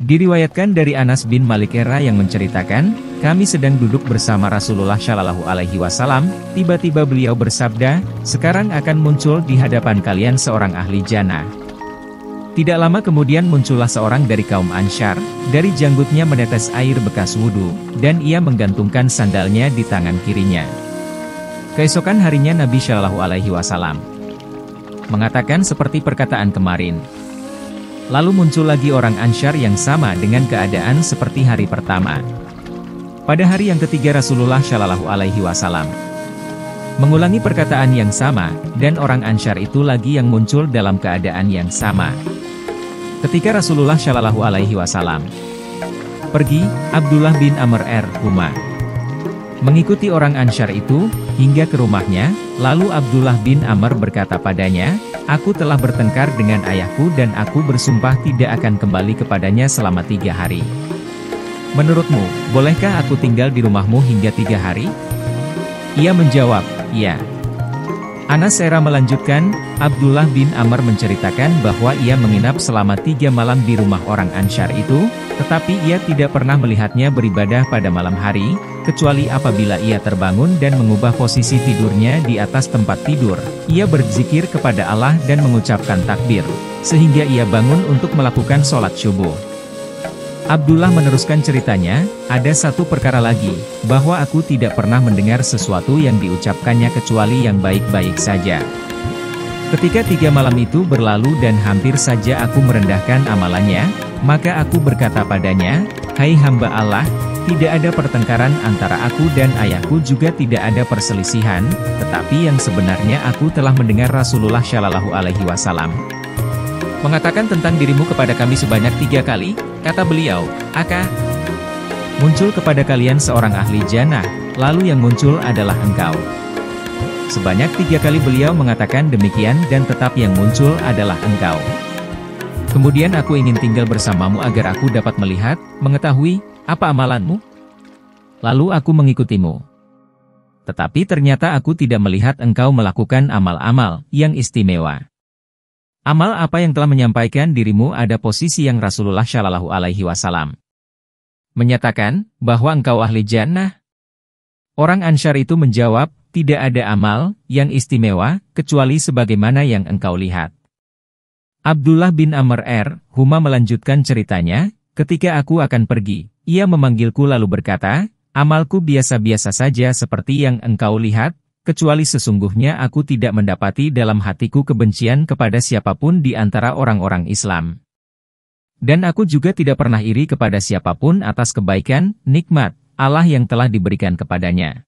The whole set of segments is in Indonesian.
Diriwayatkan dari Anas bin Malik yang menceritakan, kami sedang duduk bersama Rasulullah Shallallahu Alaihi Wasallam, tiba-tiba beliau bersabda, sekarang akan muncul di hadapan kalian seorang ahli jannah. Tidak lama kemudian muncullah seorang dari kaum Ansyar, dari janggutnya menetes air bekas wudhu, dan ia menggantungkan sandalnya di tangan kirinya. Keesokan harinya Nabi Shallallahu Alaihi Wasallam mengatakan seperti perkataan kemarin. Lalu muncul lagi orang Ansyar yang sama dengan keadaan seperti hari pertama. Pada hari yang ketiga Rasulullah Shallallahu Alaihi Wasallam mengulangi perkataan yang sama, dan orang Ansyar itu lagi yang muncul dalam keadaan yang sama. Ketika Rasulullah Shallallahu Alaihi Wasallam pergi, Abdullah bin Amr Huma mengikuti orang Ansyar itu hingga ke rumahnya. Lalu Abdullah bin Amr berkata padanya, aku telah bertengkar dengan ayahku dan aku bersumpah tidak akan kembali kepadanya selama 3 hari. Menurutmu, bolehkah aku tinggal di rumahmu hingga 3 hari? Ia menjawab, iya. Anas melanjutkan, Abdullah bin Amr menceritakan bahwa ia menginap selama 3 malam di rumah orang Ansyar itu, tetapi ia tidak pernah melihatnya beribadah pada malam hari, kecuali apabila ia terbangun dan mengubah posisi tidurnya di atas tempat tidur. Ia berzikir kepada Allah dan mengucapkan takbir, sehingga ia bangun untuk melakukan sholat subuh. Abdullah meneruskan ceritanya, ada satu perkara lagi, bahwa aku tidak pernah mendengar sesuatu yang diucapkannya kecuali yang baik-baik saja. Ketika 3 malam itu berlalu dan hampir saja aku merendahkan amalannya, maka aku berkata padanya, hai hamba Allah, tidak ada pertengkaran antara aku dan ayahku, juga tidak ada perselisihan, tetapi yang sebenarnya aku telah mendengar Rasulullah Shallallahu Alaihi Wasallam mengatakan tentang dirimu kepada kami sebanyak 3 kali, kata beliau, Aka, muncul kepada kalian seorang ahli jannah, lalu yang muncul adalah engkau. Sebanyak 3 kali beliau mengatakan demikian dan tetap yang muncul adalah engkau. Kemudian aku ingin tinggal bersamamu agar aku dapat melihat, mengetahui, apa amalanmu? Lalu aku mengikutimu. Tetapi ternyata aku tidak melihat engkau melakukan amal-amal yang istimewa. Amal apa yang telah menyampaikan dirimu ada posisi yang Rasulullah Shallallahu Alaihi Wasallam menyatakan bahwa engkau ahli jannah. Orang Ansyar itu menjawab, tidak ada amal yang istimewa kecuali sebagaimana yang engkau lihat. Abdullah bin Amr Huma melanjutkan ceritanya, ketika aku akan pergi, ia memanggilku lalu berkata, amalku biasa-biasa saja seperti yang engkau lihat, kecuali sesungguhnya aku tidak mendapati dalam hatiku kebencian kepada siapapun di antara orang-orang Islam. Dan aku juga tidak pernah iri kepada siapapun atas kebaikan, nikmat, Allah yang telah diberikan kepadanya.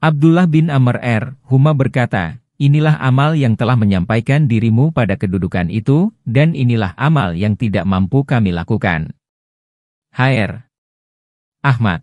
Abdullah bin Amr Huma berkata, inilah amal yang telah menyampaikan dirimu pada kedudukan itu, dan inilah amal yang tidak mampu kami lakukan. Hr. Ahmad